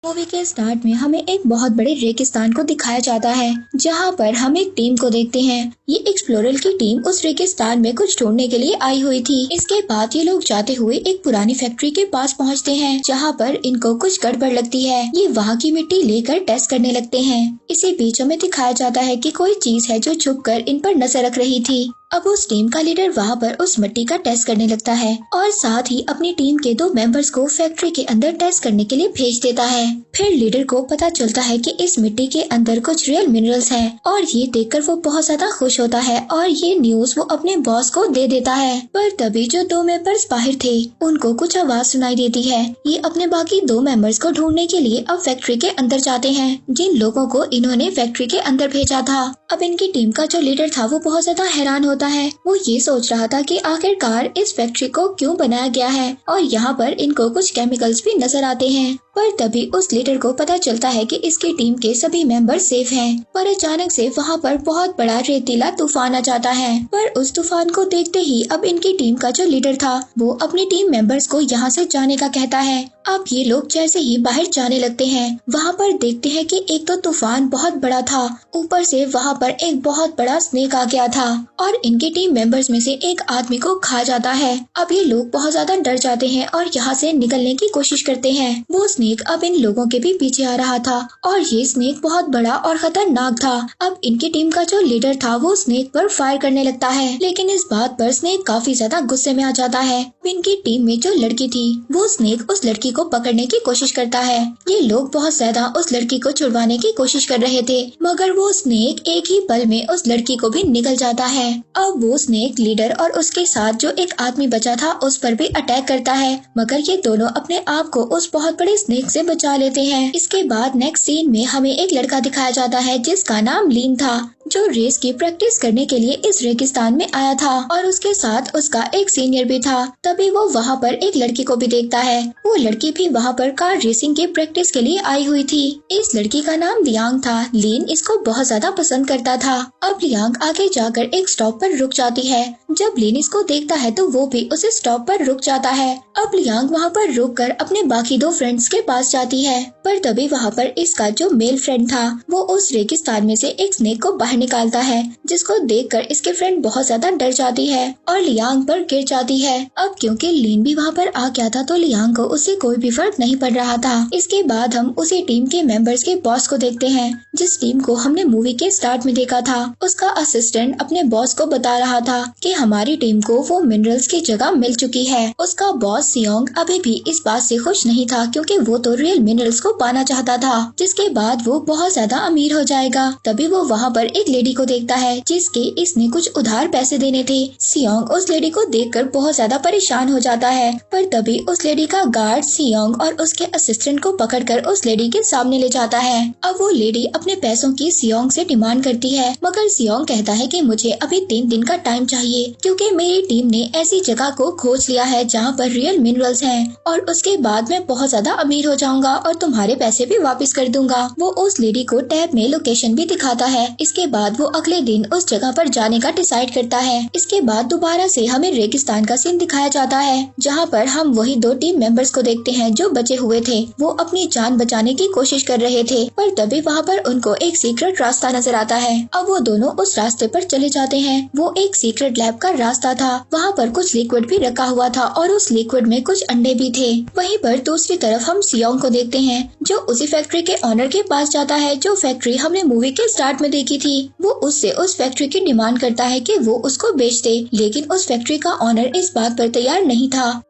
Movie के start में हमें एक बहुत बड़े रेगिस्तान को दिखाया जाता है, जहां पर हम एक टीम को देखते हैं। ये एक्सप्लोरर की टीम उस रेगिस्तान में कुछ ढूंढने के लिए आई हुई थी। इसके बाद ये लोग जाते हुए एक पुरानी फैक्ट्री के पास पहुंचते हैं, जहां पर इनको कुछ गड़बड़ लगती है। ये वहां की मिट्टी लेकर टेस्ट करने लगते हैं। इसी बीच हमें दिखाया जाता है कि कोई चीज है जो छुपकर इन पर नजर रख रही थी। अब उस टीम का लीडर वहाँ पर उस मिट्टी का टेस्ट करने लगता है और साथ ही अपनी टीम के 2 मेंबर्स को फैक्ट्री के अंदर टेस्ट करने के लिए भेज देता है। फिर लीडर को पता चलता है कि इस मिट्टी के अंदर कुछ रियल मिनरल्स हैं और ये देखकर वो बहुत ज्यादा खुश होता है और ये न्यूज वो अपने बॉस को दे देता है। पर तभी जो 2 मेंबर्स बाहर थे उनको कुछ आवाज सुनाई देती है। ये अपने बाकी 2 मेंबर्स को ढूंढने के लिए अब फैक्ट्री के अंदर जाते हैं, जिन लोगों को इन्होंने फैक्ट्री के अंदर भेजा था। अब इनकी टीम का जो लीडर था वो बहुत ज्यादा हैरान होता है। वो ये सोच रहा था कि आखिरकार इस फैक्ट्री को क्यों बनाया गया है और यहाँ पर इनको कुछ केमिकल्स भी नजर आते हैं। पर तभी उस लीडर को पता चलता है कि इसकी टीम के सभी मेंबर सेफ हैं। पर अचानक से वहाँ पर बहुत बड़ा रेतीला तूफान आ जाता है। पर उस तूफान को देखते ही अब इनकी टीम का जो लीडर था वो अपनी टीम मेंबर्स को यहाँ से जाने का कहता है। अब ये लोग जैसे ही बाहर जाने लगते हैं, वहाँ पर देखते हैं कि एक तो तूफान बहुत बड़ा था, ऊपर से वहाँ पर एक बहुत बड़ा स्नेक आ गया था और इनकी टीम मेंबर्स में से एक आदमी को खा जाता है। अब ये लोग बहुत ज्यादा डर जाते हैं और यहाँ से निकलने की कोशिश करते हैं। वो स्नेक अब इन लोगों के भी पीछे आ रहा था और ये स्नेक बहुत बड़ा और खतरनाक था। अब इनकी टीम का जो लीडर था वो स्नेक पर फायर करने लगता है, लेकिन इस बात पर स्नेक काफी ज्यादा गुस्से में आ जाता है। इनकी टीम में जो लड़की थी वो स्नेक उस लड़की को पकड़ने की कोशिश करता है। ये लोग बहुत ज्यादा उस लड़की को छुड़वाने की कोशिश कर रहे थे, मगर वो स्नेक एक ही पल में उस लड़की को भी निगल जाता है। अब वो स्नेक लीडर और उसके साथ जो एक आदमी बचा था उस पर भी अटैक करता है, मगर ये दोनों अपने आप को उस बहुत बड़े स्नेक से बचा लेते हैं। इसके बाद नेक्स्ट सीन में हमें एक लड़का दिखाया जाता है जिसका नाम लीन था, जो रेस की प्रैक्टिस करने के लिए इस रेगिस्तान में आया था और उसके साथ उसका एक सीनियर भी था। तभी वो वहाँ पर एक लड़की को भी देखता है। वो लड़की भी वहाँ पर कार रेसिंग की प्रैक्टिस के लिए आई हुई थी। इस लड़की का नाम लियांग था। लीन इसको बहुत ज्यादा पसंद करता था। अब लियांग आगे जाकर एक स्टॉप पर रुक जाती है। जब लीन इसको देखता है तो वो भी उसे स्टॉप पर रुक जाता है। अब लियांग वहाँ पर रुककर अपने बाकी 2 फ्रेंड्स के पास जाती है, पर तभी वहाँ पर इसका जो मेल फ्रेंड था वो उस रेगिस्तान में से एक स्नेक को बाहर निकालता है, जिसको देखकर इसके फ्रेंड बहुत ज्यादा डर जाती है और लियांग पर गिर जाती है। अब क्योंकि लीन भी वहाँ पर आ गया था तो लियांग को उससे कोई भी फर्क नहीं पड़ रहा था। इसके बाद हम उसी टीम के मेंबर्स के बॉस को देखते हैं, जिस टीम को हमने मूवी के स्टार्ट में देखा था। उसका असिस्टेंट अपने बॉस को बता रहा था कि हमारी टीम को वो मिनरल्स की जगह मिल चुकी है। उसका बॉस सियोंग अभी भी इस बात से खुश नहीं था, क्योंकि वो तो रियल मिनरल्स को पाना चाहता था, जिसके बाद वो बहुत ज्यादा अमीर हो जाएगा। तभी वो वहाँ पर एक लेडी को देखता है जिसके इसने कुछ उधार पैसे देने थे। सियोंग उस लेडी को देखकर बहुत ज्यादा परेशान हो जाता है, पर तभी उस लेडी का गार्ड सियोंग और उसके असिस्टेंट को पकड़कर उस लेडी के सामने ले जाता है। अब वो लेडी अपने पैसों की सियोंग से डिमांड करती है, मगर सियोंग कहता है कि मुझे अभी 3 दिन का टाइम चाहिए, क्योंकि मेरी टीम ने ऐसी जगह को खोज लिया है जहाँ पर रियल मिनरल्स हैं और उसके बाद मैं बहुत ज्यादा अमीर हो जाऊंगा और तुम्हारे पैसे भी वापस कर दूंगा। वो उस लेडी को टैब में लोकेशन भी दिखाता है। इसके बाद वो अगले दिन उस जगह पर जाने का डिसाइड करता है। इसके बाद दोबारा से हमें रेगिस्तान का सीन दिखाया जाता है, जहाँ पर हम वही 2 टीम मेंबर्स को देखते हैं जो बचे हुए थे। वो अपनी जान बचाने की कोशिश कर रहे थे, पर तभी वहाँ पर उनको एक सीक्रेट रास्ता नजर आता है। अब वो दोनों उस रास्ते पर चले जाते हैं। वो एक सीक्रेट लैब का रास्ता था। वहाँ पर कुछ लिक्विड भी रखा हुआ था और उस लिक्विड में कुछ अंडे भी थे। वहीं पर दूसरी तरफ हम सियोंग को देखते हैं, जो उसी फैक्ट्री के ऑनर के पास जाता है जो फैक्ट्री हमने मूवी के स्टार्ट में देखी थी। वो उससे उस फैक्ट्री की डिमांड करता है कि वो उसको बेच दे, लेकिन उस फैक्ट्री का ऑनर इस बात पर तैयार नहीं था।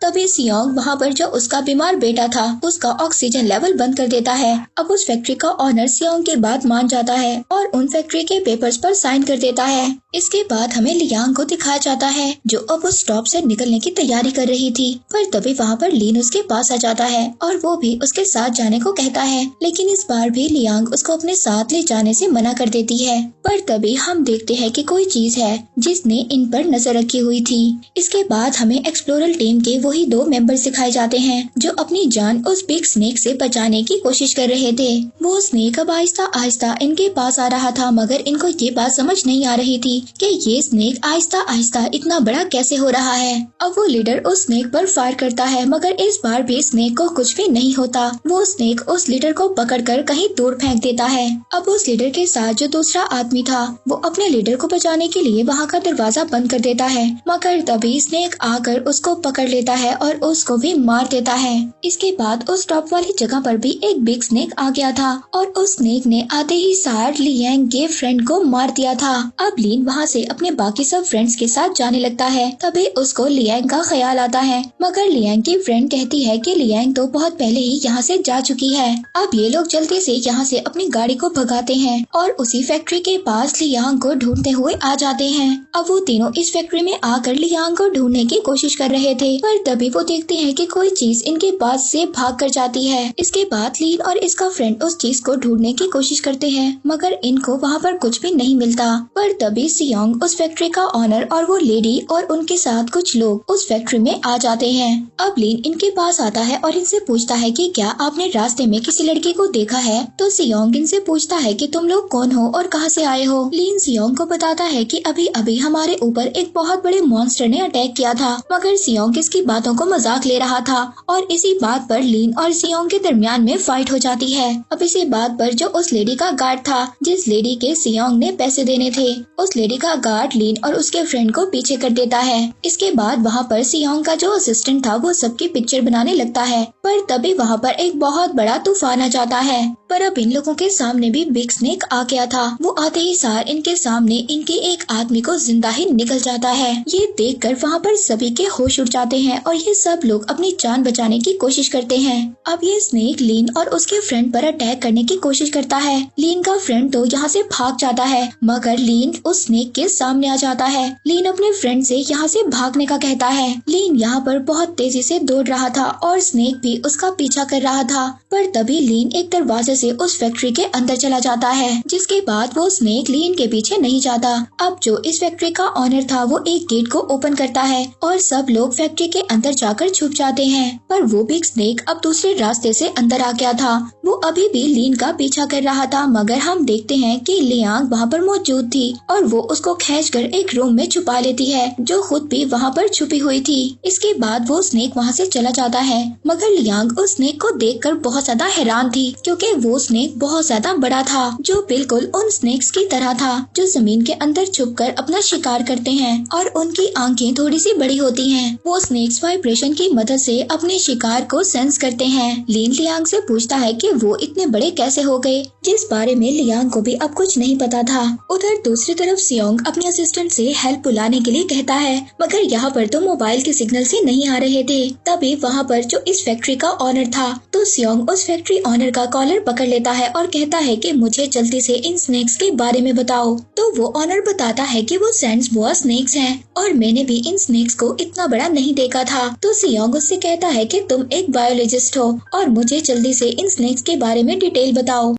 तभी सियोंग वहाँ पर जो उसका बीमार बेटा था उसका ऑक्सीजन लेवल बंद कर देता है। अब उस फैक्ट्री का ऑनर सियोंग की बात मान जाता है और उन फैक्ट्री के पेपर्स पर साइन कर देता है। इसके बाद हमें लियांग को दिखाया जाता है, जो अब उस स्टॉप से निकलने की तैयारी कर रही थी। पर तभी वहाँ पर लीन उसके पास आ जाता है और वो भी उसके साथ जाने को कहता है, लेकिन इस बार भी लियांग उसको अपने साथ ले जाने से मना कर देती है। पर तभी हम देखते हैं कि कोई चीज है जिसने इन पर नजर रखी हुई थी। इसके बाद हमें एक्सप्लोरर टीम के वही 2 मेंबर्स दिखाए जाते हैं जो अपनी जान उस बिग स्नेक से बचाने की कोशिश कर रहे थे। वो स्नेक अब आहिस्ता आहिस्ता इनके पास आ रहा था, मगर इनको ये बात समझ नहीं आ रही थी कि ये स्नेक आहिस्ता आहिस्ता इतना बड़ा कैसे हो रहा है। अब वो लीडर उस स्नेक पर फायर करता है, मगर इस बार भी स्नेक को कुछ भी नहीं होता। वो स्नेक उस लीडर को पकड़कर कहीं दूर फेंक देता है। अब उस लीडर के साथ जो दूसरा आदमी था वो अपने लीडर को बचाने के लिए वहाँ का दरवाजा बंद कर देता है, मगर तभी स्नेक आकर उसको पकड़ लेता है और उसको भी मार देता है। इसके बाद उस टॉप वाली जगह पर भी एक बिग स्नेक आ गया था और उस स्नेक ने आते ही सार लियांग के फ्रेंड को मार दिया था। अब लीन वहाँ से अपने बाकी सब फ्रेंड्स के साथ जाने लगता है। तभी उसको लियांग का ख्याल आता है, मगर लियांग की फ्रेंड कहती है कि लियांग तो बहुत पहले ही यहाँ से जा चुकी है। अब ये लोग जल्दी से यहाँ से अपनी गाड़ी को भगाते हैं और उसी फैक्ट्री के पास लियांग को ढूंढते हुए आ जाते हैं। अब वो तीनों इस फैक्ट्री में आकर लियांग को ढूंढने की कोशिश कर रहे थे, पर तभी वो देखते हैं कि कोई चीज इनके पास से भाग कर जाती है। इसके बाद लीन और इसका फ्रेंड उस चीज को ढूंढने की कोशिश करते हैं, मगर इनको वहाँ पर कुछ भी नहीं मिलता। पर तभी सियोंग, उस फैक्ट्री का ऑनर और वो लेडी और उनके साथ कुछ लोग उस फैक्ट्री में आ जाते हैं। अब लीन इनके पास आता है और इनसे पूछता है कि क्या आपने रास्ते में किसी लड़की को देखा है। तो सियोंग इनसे पूछता है कि तुम लोग कौन हो और कहाँ से आए हो। लीन सियोंग को बताता है कि अभी अभी हमारे ऊपर एक बहुत बड़े मॉन्स्टर ने अटैक किया था, मगर सियोंग इसकी बातों को मजाक ले रहा था और इसी बात पर लीन और सियोंग के दरमियान में फाइट हो जाती है। अब इसी बात पर जो उस लेडी का गार्ड था, जिस लेडी के सियोंग ने पैसे देने थे, उस लेडी का गार्ड लीन और उसके फ्रेंड को पीछे कर देता है। इसके बाद वहाँ पर सियोंग का जो असिस्टेंट था वो सबकी पिक्चर बनाने लगता है, पर तभी वहाँ पर एक बहुत बड़ा तूफान आ जाता है। पर अब इन लोगों के सामने भी बिग स्नेक आ गया था। वो आते ही सार इनके सामने इनके एक आदमी को जिंदा ही निकल जाता है। ये देखकर वहाँ पर सभी के होश उड़ जाते हैं और ये सब लोग अपनी जान बचाने की कोशिश करते हैं। अब ये स्नेक लीन और उसके फ्रेंड पर अटैक करने की कोशिश करता है। लीन का फ्रेंड तो यहाँ से भाग जाता है, मगर लीन उस स्नेक के सामने आ जाता है। लीन अपने फ्रेंड से यहाँ से भागने का कहता है। लीन यहाँ पर बहुत तेजी से दौड़ रहा था और स्नेक भी उसका पीछा कर रहा था, पर तभी लीन एक दरवाजे से उस फैक्ट्री के अंदर चला जाता है, जिसके बाद वो स्नेक लीन के पीछे नहीं जाता। अब जो इस फैक्ट्री का ऑनर था वो एक गेट को ओपन करता है और सब लोग फैक्ट्री के अंदर जाकर छुप जाते हैं। पर वो बिग स्नेक अब दूसरे रास्ते से अंदर आ गया था। वो अभी भी लीन का पीछा कर रहा था, मगर हम देखते हैं कि लियांग वहाँ पर मौजूद थी और वो उसको खींचकर एक रूम में छुपा लेती है, जो खुद भी वहाँ पर छुपी हुई थी। इसके बाद वो स्नेक वहाँ से चला जाता है, मगर लियांग उस स्नेक को देखकर बहुत ज्यादा हैरान थी, क्योंकि वो स्नेक बहुत ज्यादा बड़ा था, जो बिल्कुल उन स्नेक्स की तरह था जो जमीन के अंदर छुपकर अपना शिकार करते हैं और उनकी आंखें थोड़ी सी बड़ी होती हैं। वो स्नेक्स वाइब्रेशन की मदद से अपने शिकार को सेंस करते हैं। लीन लियांग से पूछता है कि वो इतने बड़े कैसे हो गए, जिस बारे में लियांग को भी अब कुछ नहीं पता था। उधर दूसरी तरफ सियोंग अपने असिस्टेंट से हेल्प बुलाने के लिए कहता है, मगर यहाँ पर तो मोबाइल के सिग्नल से नहीं आ रहे थे। तभी वहाँ पर जो इस फैक्ट्री का ऑनर था, तो सियोंग उस फैक्ट्री ऑनर का कॉलर पकड़ लेता है और कहता है कि मुझे जल्दी से इन स्नेक्स के बारे में बताओ। तो वो ऑनर बताता है कि वो सैंड्स बोआ स्नेक्स हैं और मैंने भी इन स्नेक्स को इतना बड़ा नहीं देखा था। तो सियोंग उससे कहता है कि तुम एक बायोलॉजिस्ट हो और मुझे जल्दी से इन स्नेक्स के बारे में डिटेल बताओ।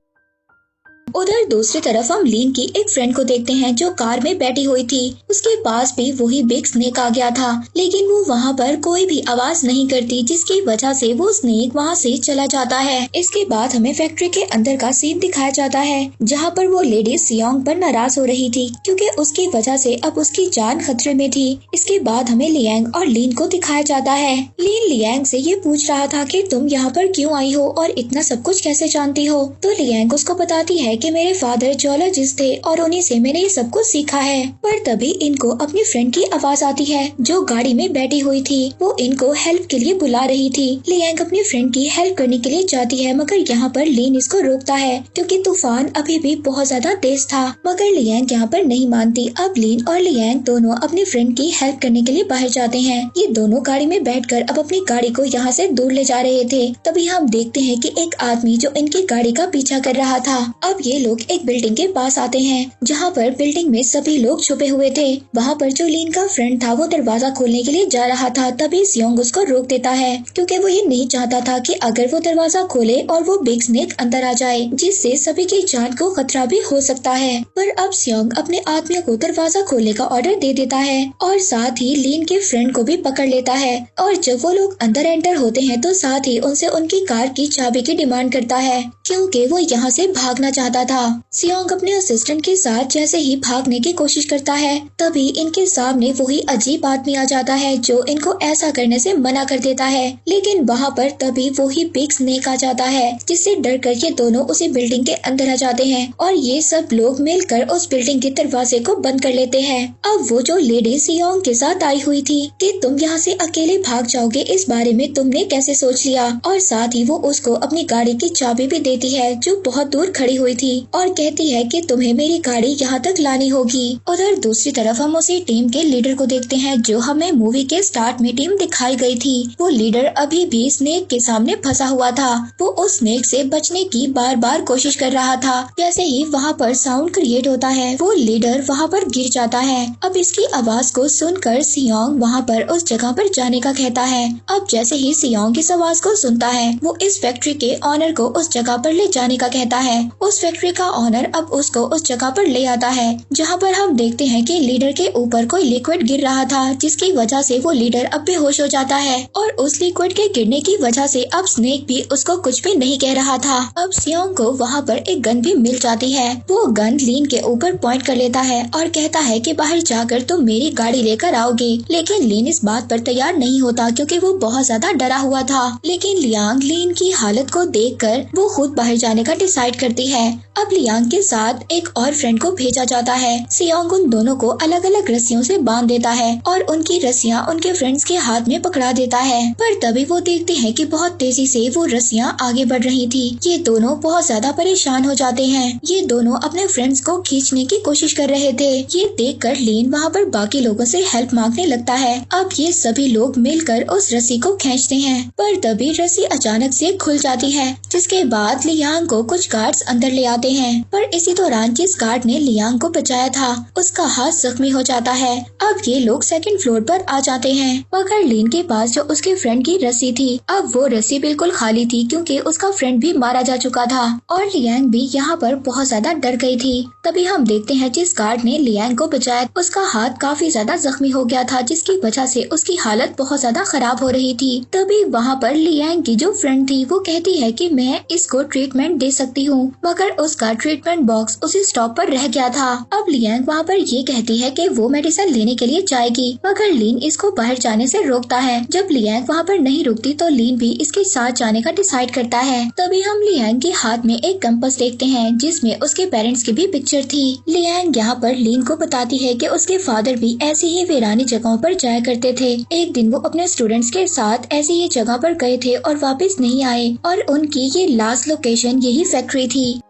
उधर दूसरी तरफ हम लीन की एक फ्रेंड को देखते हैं जो कार में बैठी हुई थी। उसके पास भी वही बिग स्नेक आ गया था, लेकिन वो वहाँ पर कोई भी आवाज नहीं करती, जिसकी वजह से वो स्नेक वहाँ से चला जाता है। इसके बाद हमें फैक्ट्री के अंदर का सीन दिखाया जाता है, जहाँ पर वो लेडी सियोंग पर नाराज हो रही थी, क्योंकि उसकी वजह से अब उसकी जान खतरे में थी। इसके बाद हमें लियांग और लीन को दिखाया जाता है। लीन लियांग से ये पूछ रहा था कि तुम यहाँ पर क्यों आई हो और इतना सब कुछ कैसे जानती हो। तो लियांग उसको बताती है कि मेरे फादर जियोलॉजिस्ट थे और उन्हीं से मैंने ये सब कुछ सीखा है। पर तभी इनको अपनी फ्रेंड की आवाज आती है जो गाड़ी में बैठी हुई थी। वो इनको हेल्प के लिए बुला रही थी। लियांग अपनी फ्रेंड की हेल्प करने के लिए जाती है, मगर यहाँ पर लीन इसको रोकता है, क्योंकि तूफान अभी भी बहुत ज्यादा तेज था। मगर लियांग यहाँ पर नहीं मानती। अब लीन और लियांग दोनों अपनी फ्रेंड की हेल्प करने के लिए बाहर जाते हैं। ये दोनों गाड़ी में बैठकर अब अपनी गाड़ी को यहाँ से दूर ले जा रहे थे। तभी हम देखते हैं कि एक आदमी जो इनकी गाड़ी का पीछा कर रहा था। अब ये लोग एक बिल्डिंग के पास आते हैं, जहाँ पर बिल्डिंग में सभी लोग छुपे हुए थे। वहाँ पर जो लीन का फ्रेंड था वो दरवाजा खोलने के लिए जा रहा था, तभी सियोंग उसको रोक देता है, क्योंकि वो ये नहीं चाहता था कि अगर वो दरवाजा खोले और वो बिग स्नेक अंदर आ जाए, जिससे सभी की जान को खतरा भी हो सकता है। पर अब सियोंग अपने आदमियों को दरवाजा खोलने का ऑर्डर दे देता है और साथ ही लीन के फ्रेंड को भी पकड़ लेता है। और जब वो लोग अंदर एंटर होते हैं तो साथ ही उनसे उनकी कार की चाबी की डिमांड करता है, क्योंकि वो यहाँ से भागना चाहता जाता था। सियोंग अपने असिस्टेंट के साथ जैसे ही भागने की कोशिश करता है, तभी इनके सामने वही अजीब आदमी आ जाता है जो इनको ऐसा करने से मना कर देता है। लेकिन वहाँ पर तभी वही बिग स्नेक आ जाता है, जिससे डर कर ये दोनों उसी बिल्डिंग के अंदर आ जाते हैं और ये सब लोग मिलकर उस बिल्डिंग के दरवाजे को बंद कर लेते हैं। अब वो जो लेडी सियोंग के साथ आई हुई थी कि तुम यहाँ से अकेले भाग जाओगे, इस बारे में तुमने कैसे सोच लिया, और साथ ही वो उसको अपनी गाड़ी की चाबी भी देती है जो बहुत दूर खड़ी हुई थी और कहती है कि तुम्हें मेरी गाड़ी यहाँ तक लानी होगी। उधर दूसरी तरफ हम उसी टीम के लीडर को देखते हैं जो हमें मूवी के स्टार्ट में टीम दिखाई गई थी। वो लीडर अभी भी स्नेक के सामने फंसा हुआ था। वो उस स्नेक से बचने की बार बार कोशिश कर रहा था। जैसे ही वहाँ पर साउंड क्रिएट होता है, वो लीडर वहाँ पर गिर जाता है। अब इसकी आवाज को सुनकर सियोंग वहाँ पर उस जगह पर जाने का कहता है। अब जैसे ही सियोंग इस आवाज को सुनता है, वो इस फैक्ट्री के ऑनर को उस जगह पर ले जाने का कहता है। उस फैक्ट्री का ऑनर अब उसको उस जगह पर ले आता है जहाँ पर हम देखते हैं कि लीडर के ऊपर कोई लिक्विड गिर रहा था, जिसकी वजह से वो लीडर अब बेहोश हो जाता है और उस लिक्विड के गिरने की वजह से अब स्नेक भी उसको कुछ भी नहीं कह रहा था। अब सियोंग को वहाँ पर एक गन भी मिल जाती है। वो गन लीन के ऊपर पॉइंट कर लेता है और कहता है कि बाहर जाकर तुम मेरी गाड़ी लेकर आओगे। लेकिन लीन इस बात पर तैयार नहीं होता क्योंकि वो बहुत ज्यादा डरा हुआ था। लेकिन लियांग लीन की हालत को देखकर वो खुद बाहर जाने का डिसाइड करती है। अब लियांग के साथ एक और फ्रेंड को भेजा जाता है। सियोंग उन दोनों को अलग अलग रस्सियों से बांध देता है और उनकी रस्सियाँ उनके फ्रेंड्स के हाथ में पकड़ा देता है। पर तभी वो देखते हैं कि बहुत तेजी से वो रस्सियाँ आगे बढ़ रही थी। ये दोनों बहुत ज्यादा परेशान हो जाते हैं। ये दोनों अपने फ्रेंड्स को खींचने की कोशिश कर रहे थे। ये देखकर लीन वहाँ पर बाकी लोगों से हेल्प मांगने लगता है। अब ये सभी लोग मिलकर उस रस्सी को खींचते हैं, पर तभी रस्सी अचानक से खुल जाती है, जिसके बाद लियांग को कुछ गार्ड्स अंदर ले आते हैं। पर इसी दौरान जिस गार्ड ने लियांग को बचाया था, उसका हाथ जख्मी हो जाता है। अब ये लोग सेकंड फ्लोर पर आ जाते हैं, मगर लीन के पास जो उसके फ्रेंड की रस्सी थी, अब वो रस्सी बिल्कुल खाली थी क्योंकि उसका फ्रेंड भी मारा जा चुका था और लियांग भी यहाँ पर बहुत ज्यादा डर गई थी। तभी हम देखते हैं जिस गार्ड ने लियांग को बचाया, उसका हाथ काफी ज्यादा जख्मी हो गया था, जिसकी वजह से उसकी हालत बहुत ज्यादा खराब हो रही थी। तभी वहाँ पर लियांग की जो फ्रेंड थी वो कहती है कि मैं इसको ट्रीटमेंट दे सकती हूँ, मगर उसका ट्रीटमेंट बॉक्स उसी स्टॉप पर रह गया था। अब लियांग वहाँ पर ये कहती है कि वो मेडिसिन लेने के लिए जाएगी, मगर लीन इसको बाहर जाने से रोकता है। जब लियांग वहाँ पर नहीं रुकती तो लीन भी इसके साथ जाने का डिसाइड करता है। तभी हम लियांग के हाथ में एक कंपास देखते हैं जिसमें उसके पेरेंट्स की भी पिक्चर थी। लियांग यहाँ पर लीन को बताती है कि उसके फादर भी ऐसी ही वीरानी जगहों पर जाया करते थे। एक दिन वो अपने स्टूडेंट्स के साथ ऐसी ही जगह पर गए थे और वापस नहीं आए और उनकी ये लास्ट लोकेशन यही फैक्ट्री थी।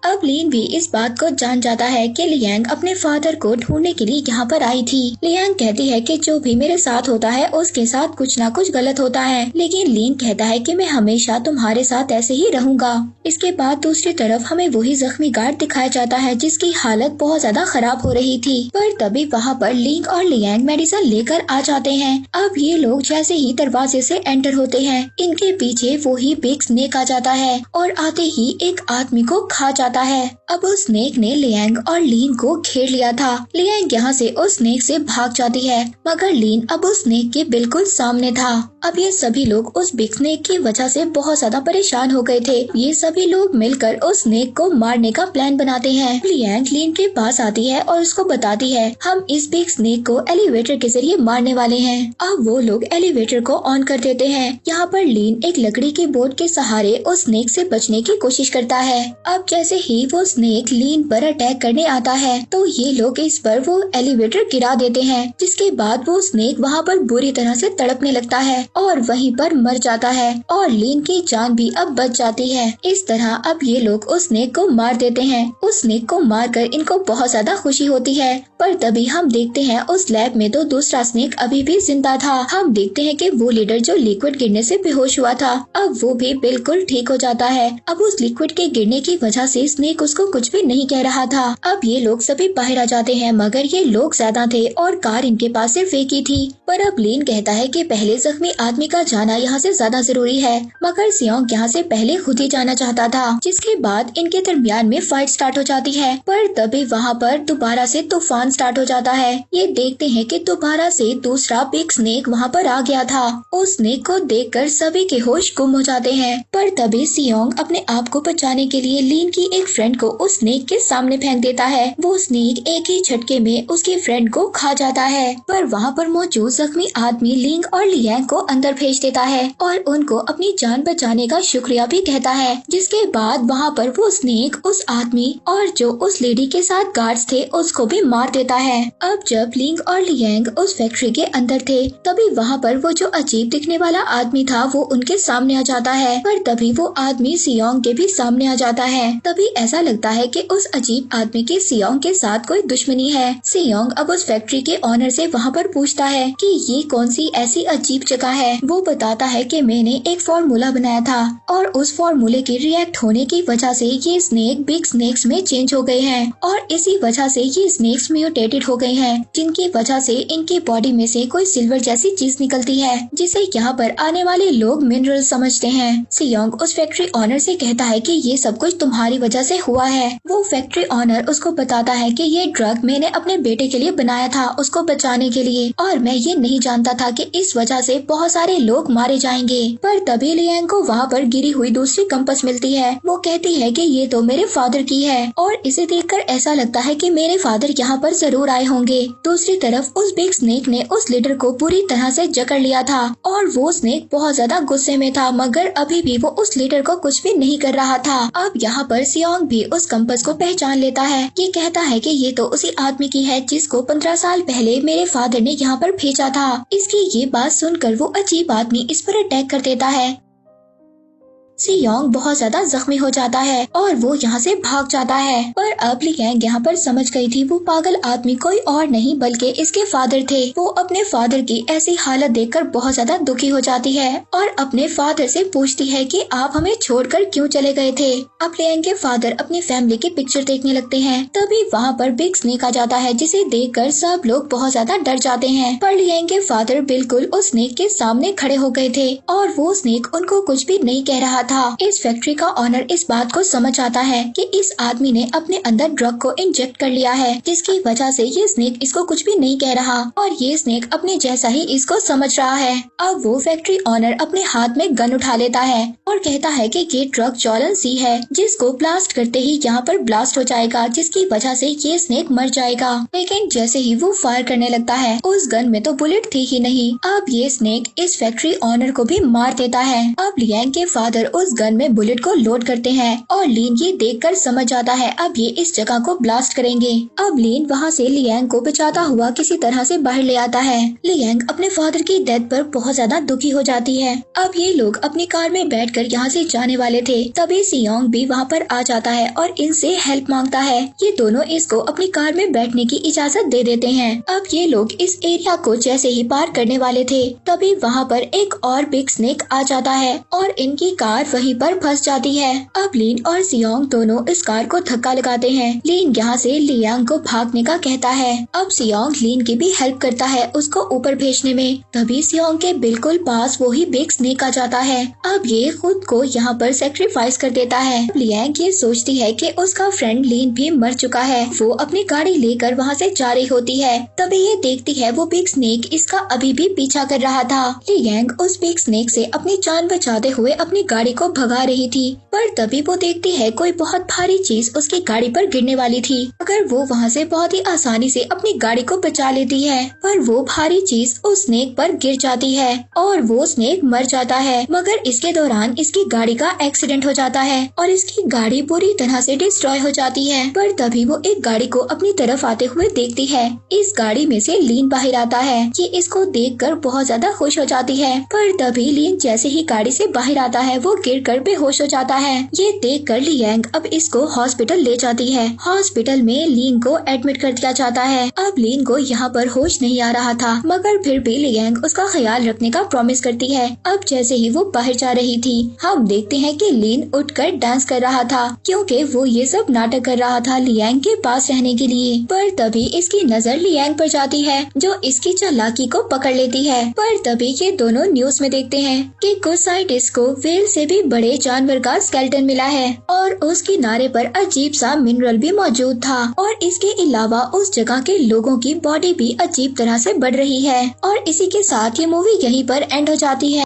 अब लीन भी इस बात को जान जाता है कि लियांग अपने फादर को ढूंढने के लिए यहाँ पर आई थी। लियांग कहती है कि जो भी मेरे साथ होता है उसके साथ कुछ ना कुछ गलत होता है, लेकिन लीन कहता है कि मैं हमेशा तुम्हारे साथ ऐसे ही रहूंगा। इसके बाद दूसरी तरफ हमें वही जख्मी गार्ड दिखाया जाता है जिसकी हालत बहुत ज्यादा खराब हो रही थी। पर तभी वहाँ पर लीन और लियांग मेडिसिन लेकर आ जाते हैं। अब ये लोग जैसे ही दरवाजे से एंटर होते हैं, इनके पीछे वही बिग स्नेक आ जाता है और आते ही एक आदमी को खा जाता है। अब उस स्नेक ने लियांग और लीन को घेर लिया था। लियांग यहाँ से उस स्नेक से भाग जाती है, मगर लीन अब उस स्नेक के बिल्कुल सामने था। अब ये सभी लोग उस बिग स्नेक की वजह से बहुत ज्यादा परेशान हो गए थे। ये सभी लोग मिलकर उस स्नेक को मारने का प्लान बनाते हैं। लियांग लीन के पास आती है और उसको बताती है हम इस बिग स्नेक को एलिवेटर के जरिए मारने वाले हैं। अब वो लोग एलिवेटर को ऑन कर देते हैं। यहाँ पर लीन एक लकड़ी के बोर्ड के सहारे उस स्नेक से बचने की कोशिश करता है। अब जैसे ही वो स्नेक लीन पर अटैक करने आता है तो ये लोग इस पर वो एलिवेटर गिरा देते हैं, जिसके बाद वो स्नेक वहाँ पर बुरी तरह से तड़पने लगता है और वहीं पर मर जाता है और लीन की जान भी अब बच जाती है। इस तरह अब ये लोग उस स्नेक को मार देते हैं। उस स्नेक को मारकर इनको बहुत ज्यादा खुशी होती है। पर तभी हम देखते हैं उस लैब में तो दूसरा स्नेक अभी भी जिंदा था। हम देखते हैं कि वो लीडर जो लिक्विड गिरने से बेहोश हुआ था, अब वो भी बिल्कुल ठीक हो जाता है। अब उस लिक्विड के गिरने की वजह से स्नेक उसको कुछ भी नहीं कह रहा था। अब ये लोग सभी बाहर आ जाते हैं, मगर ये लोग ज्यादा थे और कार इनके पास सिर्फ एक ही थी। पर अब लीन कहता है कि पहले जख्मी आदमी का जाना यहाँ से ज्यादा जरूरी है, मगर सियोंग यहाँ से पहले खुद ही जाना चाहता था। जिसके बाद इनके दरमियान में फाइट स्टार्ट हो जाती है। पर तभी वहाँ पर दोबारा से तूफान स्टार्ट हो जाता है। ये देखते हैं कि दोबारा से दूसरा बिग स्नेक वहाँ पर आ गया था। उस स्नेक को देखकर सभी के होश गुम हो जाते हैं। पर तभी सियोंग अपने आप को बचाने के लिए लीन की एक फ्रेंड को उस स्नेक के सामने फेंक देता है। वो स्नेक एक ही झटके में उसके फ्रेंड को खा जाता है, पर वहाँ पर मौजूद जख्मी आदमी लिंग और लियांग को अंदर भेज देता है और उनको अपनी जान बचाने का शुक्रिया भी कहता है। जिसके बाद वहाँ पर वो स्नेक उस आदमी और जो उस लेडी के साथ गार्ड्स थे उसको भी मार देता है। अब जब लिंग और लियांग उस फैक्ट्री के अंदर थे तभी वहाँ पर वो जो अजीब दिखने वाला आदमी था वो उनके सामने आ जाता है, पर तभी वो आदमी सियोंग के भी सामने आ जाता है। तभी ऐसा लगता है कि उस अजीब आदमी की सियोंग के साथ कोई दुश्मनी है। सियोंग अब उस फैक्ट्री के ओनर से वहाँ पर पूछता है कि ये कौन सी ऐसी अजीब जगह है। वो बताता है कि मैंने एक फॉर्मूला बनाया था और उस फॉर्मूले के रिएक्ट होने की वजह से ये स्नेक बिग स्नेक्स में चेंज हो गए हैं और इसी वजह से ये स्नेक्स म्यूटेटेड हो गए हैं, जिनकी वजह से इनकी बॉडी में से कोई सिल्वर जैसी चीज निकलती है जिसे यहाँ पर आने वाले लोग मिनरल समझते हैं। सियोंग उस फैक्ट्री ओनर से कहता है कि ये सब कुछ तुम्हारी वजह से हुआ है। वो फैक्ट्री ओनर उसको बताता है कि ये ड्रग मैंने अपने बेटे के लिए बनाया था, उसको बचाने के लिए, और मैं ये नहीं जानता था कि इस वजह से बहुत सारे लोग मारे जाएंगे। पर तभी लियांग को वहाँ पर गिरी हुई दूसरी कंपास मिलती है। वो कहती है कि ये तो मेरे फादर की है और इसे देखकर ऐसा लगता है कि मेरे फादर यहाँ पर जरूर आए होंगे। दूसरी तरफ उस बिग स्नेक ने उस लीडर को पूरी तरह से जकड़ लिया था और वो स्नेक बहुत ज्यादा गुस्से में था, मगर अभी भी वो उस लीडर को कुछ भी नहीं कर रहा था। अब यहाँ पर सियोंग भी उस कंपास को पहचान लेता है। ये कहता है कि ये तो उसी आदमी की है जिसको 15 साल पहले मेरे फादर ने यहाँ पर भेजा था। इसकी ये बात सुनकर वो अजीब आदमी इस पर अटैक कर देता है। सियोंग बहुत ज्यादा जख्मी हो जाता है और वो यहाँ से भाग जाता है। पर अब लियांग यहाँ पर समझ गई थी वो पागल आदमी कोई और नहीं बल्कि इसके फादर थे। वो अपने फादर की ऐसी हालत देखकर बहुत ज्यादा दुखी हो जाती है और अपने फादर से पूछती है कि आप हमें छोड़कर क्यों चले गए थे। अब लियांग के फादर अपनी फैमिली की पिक्चर देखने लगते हैं। तभी वहाँ पर बिग स्नेक आ जाता है जिसे देखकर सब लोग बहुत ज्यादा डर जाते हैं। पर लियांग के फादर बिल्कुल उस स्नेक के सामने खड़े हो गए थे और वो स्नेक उनको कुछ भी नहीं कह रहा था। इस फैक्ट्री का ओनर इस बात को समझ आता है कि इस आदमी ने अपने अंदर ड्रग को इंजेक्ट कर लिया है, जिसकी वजह से ये स्नेक इसको कुछ भी नहीं कह रहा और ये स्नेक अपने जैसा ही इसको समझ रहा है। अब वो फैक्ट्री ओनर अपने हाथ में गन उठा लेता है और कहता है कि ये ड्रग ज्वलन सी है जिसको ब्लास्ट करते ही यहाँ पर ब्लास्ट हो जाएगा, जिसकी वजह से ये स्नेक मर जाएगा। लेकिन जैसे ही वो फायर करने लगता है उस गन में तो बुलेट थी ही नहीं। अब ये स्नेक इस फैक्ट्री ओनर को भी मार देता है। अब लियांग के फादर उस गन में बुलेट को लोड करते हैं और लीन ये देखकर समझ जाता है अब ये इस जगह को ब्लास्ट करेंगे। अब लीन वहाँ से लियांग को बचाता हुआ किसी तरह से बाहर ले आता है। लियांग अपने फादर की डेथ पर बहुत ज्यादा दुखी हो जाती है। अब ये लोग अपनी कार में बैठकर यहाँ से जाने वाले थे, तभी सियोंग भी वहाँ पर आ जाता है और इनसे हेल्प मांगता है। ये दोनों इसको अपनी कार में बैठने की इजाजत दे देते हैं। अब ये लोग इस एरिया को जैसे ही पार करने वाले थे तभी वहाँ पर एक और बिग स्नेक आ जाता है और इनकी कार वहीं पर फंस जाती है। अब लीन और सियोंग दोनों इस कार को धक्का लगाते हैं। लीन यहाँ से लियांग को भागने का कहता है। अब सियोंग लीन की भी हेल्प करता है उसको ऊपर भेजने में। तभी सियोंग के बिल्कुल पास वही बिग स्नेक आ जाता है। अब ये खुद को यहाँ पर सेक्रीफाइस कर देता है। लियांग ये सोचती है कि उसका फ्रेंड लीन भी मर चुका है। वो अपनी गाड़ी लेकर वहाँ से जा रही होती है। तभी ये देखती है वो बिग स्नेक इसका अभी भी पीछा कर रहा था। लियांग उस बिग स्नेक से अपनी जान बचाते हुए अपनी गाड़ी को भगा रही थी, पर तभी वो देखती है कोई बहुत भारी चीज उसकी गाड़ी पर गिरने वाली थी। अगर वो वहाँ से बहुत ही आसानी से अपनी गाड़ी को बचा लेती है, पर वो भारी चीज उस स्नेक पर गिर जाती है और वो स्नेक मर जाता है। मगर इसके दौरान इसकी गाड़ी का एक्सीडेंट हो जाता है और इसकी गाड़ी बुरी तरह से डिस्ट्रॉय हो जाती है। पर तभी वो एक गाड़ी को अपनी तरफ आते हुए देखती है। इस गाड़ी में से लीन बाहर आता है। ये इसको देखकर बहुत ज्यादा खुश हो जाती है। पर तभी लीन जैसे ही गाड़ी से बाहर आता है वो गिरकर बेहोश हो जाता है। ये देखकर लियांग अब इसको हॉस्पिटल ले जाती है। हॉस्पिटल में लीन को एडमिट कर दिया जाता है। अब लीन को यहाँ पर होश नहीं आ रहा था, मगर फिर भी लियांग उसका ख्याल रखने का प्रॉमिस करती है। अब जैसे ही वो बाहर जा रही थी हम देखते हैं कि लीन उठकर डांस कर रहा था, क्योंकि वो ये सब नाटक कर रहा था लियांग के पास रहने के लिए। पर तभी इसकी नजर लियांग पर जाती है जो इसकी चालाकी को पकड़ लेती है। पर तभी ये दोनों न्यूज में देखते हैं कि कुछ साइंटिस्ट को व्हेल से भी बड़े जानवर का स्केलेटन मिला है और उस किनारे पर अजीब सा मिनरल भी मौजूद था और इसके अलावा उस जगह के लोगों की बॉडी भी अजीब तरह से बढ़ रही है। और इसी के साथ ये मूवी यहीं पर एंड हो जाती है।